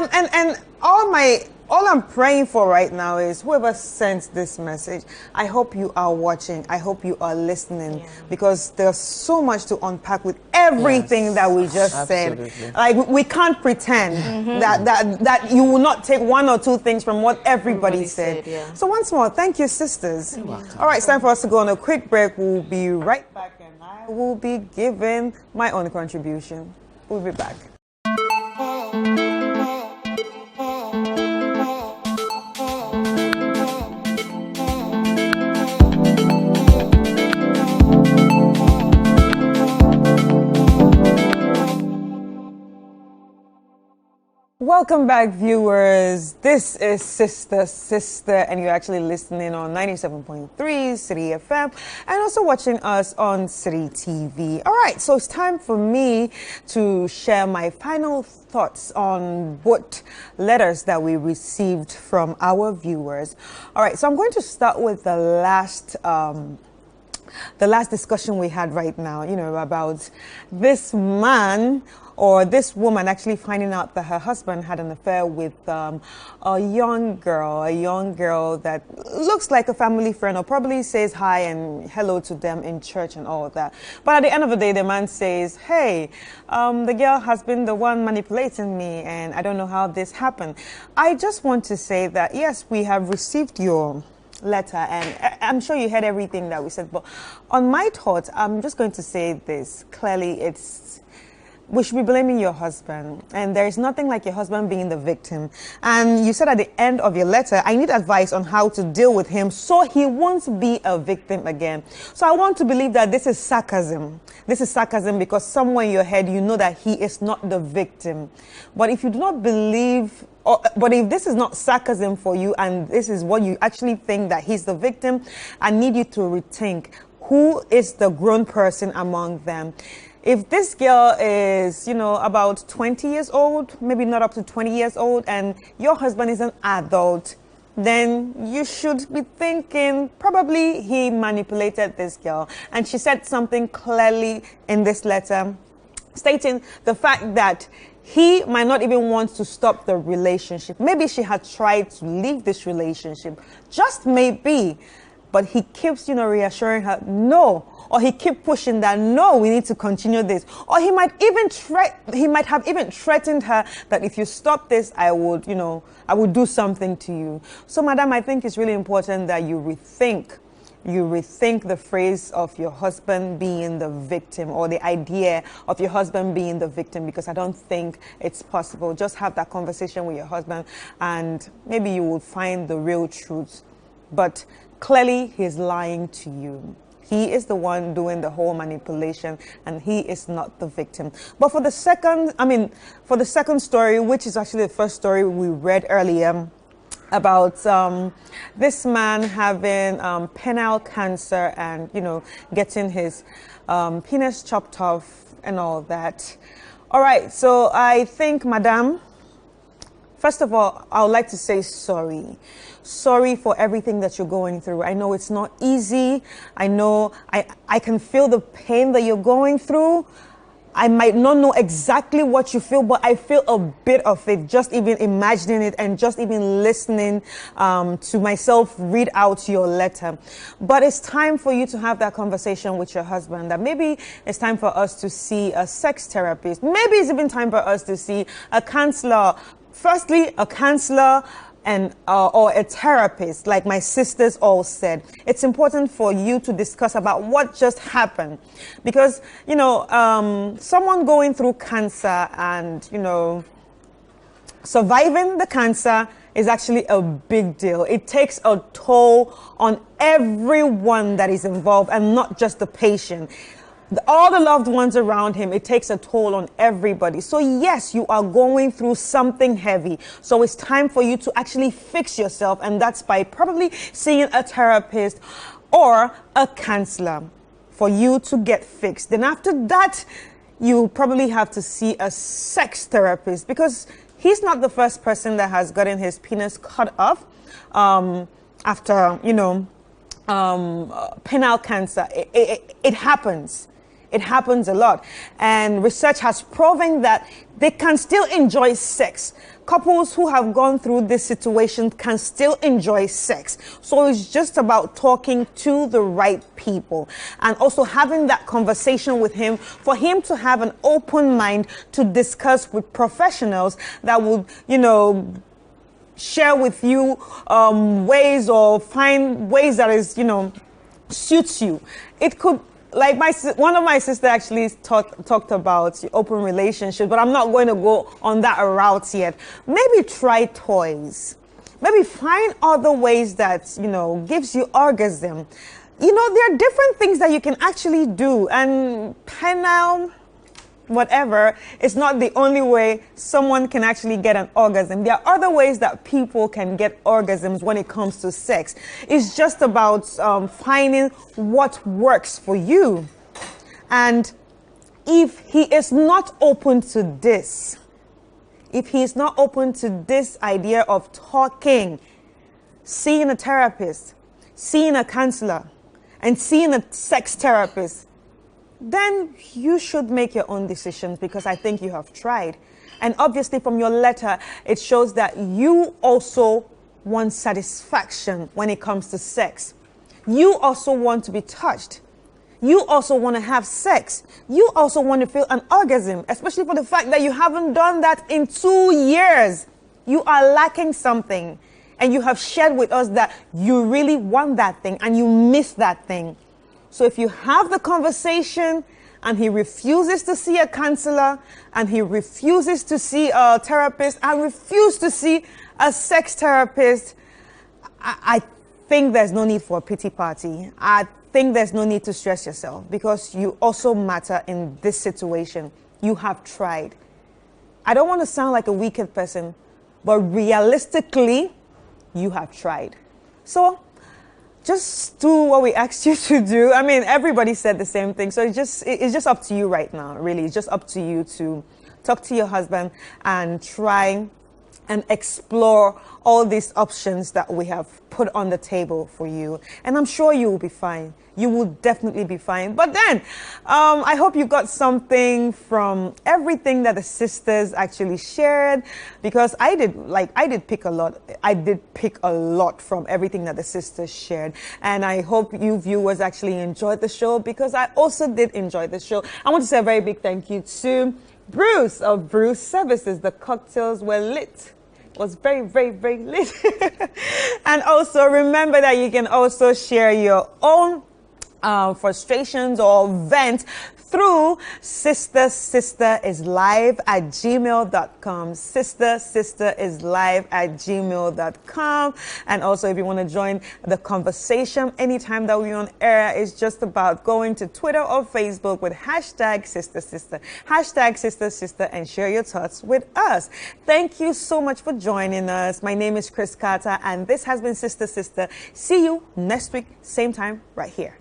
all I'm praying for right now is whoever sends this message, I hope you are watching. I hope you are listening, because there's so much to unpack with everything that we just said. Like, we can't pretend that you will not take one or two things from what everybody said. So once more, thank you, sisters. All right, it's time for us to go on a quick break. We'll be right back, and I will be giving my own contribution. We'll be back. Welcome back, viewers. This is Sister, and you're actually listening on 97.3 Citi FM and also watching us on Citi TV. All right, so it's time for me to share my final thoughts on what letters that we received from our viewers. All right, so I'm going to start with the last discussion we had right now, about this man or this woman actually finding out that her husband had an affair with a young girl that looks like a family friend, or probably says hi and hello to them in church and all of that. But at the end of the day, the man says, hey, the girl has been the one manipulating me, and I don't know how this happened. I just want to say that, yes, we have received your letter, and I'm sure you heard everything that we said, but on my thoughts, I'm just going to say this clearly. We should be blaming your husband, and there is nothing like your husband being the victim. And you said at the end of your letter, I need advice on how to deal with him so he won't be a victim again. So I want to believe that this is sarcasm. This is sarcasm because somewhere in your head you know that he is not the victim. But if you do not believe, but if this is not sarcasm for you and this is what you actually think that he's the victim, I need you to rethink who is the grown person among them. If this girl is, about 20 years old, maybe not up to 20 years old, and your husband is an adult, then you should be thinking probably he manipulated this girl. And she said something clearly in this letter, stating the fact that he might not even want to stop the relationship. Maybe she had tried to leave this relationship, just maybe, but he keeps, reassuring her, no. Or he keep pushing that, no, we need to continue this. Or he might have even threatened her that if you stop this, I would do something to you. So, madam, I think it's really important that you rethink the phrase of your husband being the victim, or the idea of your husband being the victim, because I don't think it's possible. Just have that conversation with your husband and maybe you will find the real truth. But clearly, he's lying to you. He is the one doing the whole manipulation, and he is not the victim. But for the second story, which is actually the first story we read earlier, about this man having penile cancer and, getting his penis chopped off and all that. All right, so I think, madam, first of all, I would like to say sorry. Sorry for everything that you're going through. I know it's not easy. I know I can feel the pain that you're going through. I might not know exactly what you feel, but I feel a bit of it, just even imagining it and just even listening to myself read out your letter. But it's time for you to have that conversation with your husband, that maybe it's time for us to see a sex therapist. Maybe it's even time for us to see a counselor. Firstly, a counselor and or a therapist, like my sisters all said. It's important for you to discuss about what just happened, because someone going through cancer and surviving the cancer is actually a big deal. It takes a toll on everyone that is involved and not just the patient. All the loved ones around him, it takes a toll on everybody. So yes, you are going through something heavy. So it's time for you to actually fix yourself, and that's by probably seeing a therapist or a counselor for you to get fixed. Then after that, you probably have to see a sex therapist, because he's not the first person that has gotten his penis cut off after, penile cancer. It happens. It happens a lot. And research has proven that they can still enjoy sex. Couples who have gone through this situation can still enjoy sex. So it's just about talking to the right people and also having that conversation with him, for him to have an open mind to discuss with professionals that would, share with you ways, or find ways that is, suits you. It could, like one of my sisters actually talked about open relationship, but I'm not going to go on that route yet. Maybe try toys. Maybe find other ways that, gives you orgasm. There are different things that you can actually do, and penile, whatever, is not the only way someone can actually get an orgasm. There are other ways that people can get orgasms when it comes to sex. It's just about finding what works for you. And if he is not open to this, idea of talking, seeing a therapist, seeing a counselor, and seeing a sex therapist, then you should make your own decisions, because I think you have tried. And obviously from your letter, it shows that you also want satisfaction when it comes to sex. You also want to be touched. You also want to have sex. You also want to feel an orgasm, especially for the fact that you haven't done that in 2 years. You are lacking something. And you have shared with us that you really want that thing and you miss that thing. So if you have the conversation and he refuses to see a counselor, and he refuses to see a therapist, and refuses to see a sex therapist, I think there's no need for a pity party. I think there's no need to stress yourself, because you also matter in this situation. You have tried. I don't want to sound like a wicked person, but realistically, you have tried. So just do what we asked you to do. I mean, everybody said the same thing. So it's just up to you right now, really. It's just up to you to talk to your husband and try and explore all these options that we have put on the table for you. And I'm sure you will be fine. You will definitely be fine. But then, I hope you got something from everything that the sisters actually shared, because I did pick a lot. I did pick a lot from everything that the sisters shared. And I hope you viewers actually enjoyed the show, because I also did enjoy the show. I want to say a very big thank you to Bruce of Bruce Services. The cocktails were lit. Was very, very, very lit. And also remember that you can also share your own frustrations or vent through sisterislive@gmail.com. sisterislive@gmail.com. And also, if you want to join the conversation anytime that we're on air, it's just about going to Twitter or Facebook with #SisterSister, #SisterSister, and share your thoughts with us. Thank you so much for joining us. My name is Chris Carter, and this has been Sister Sister. See you next week, same time, right here.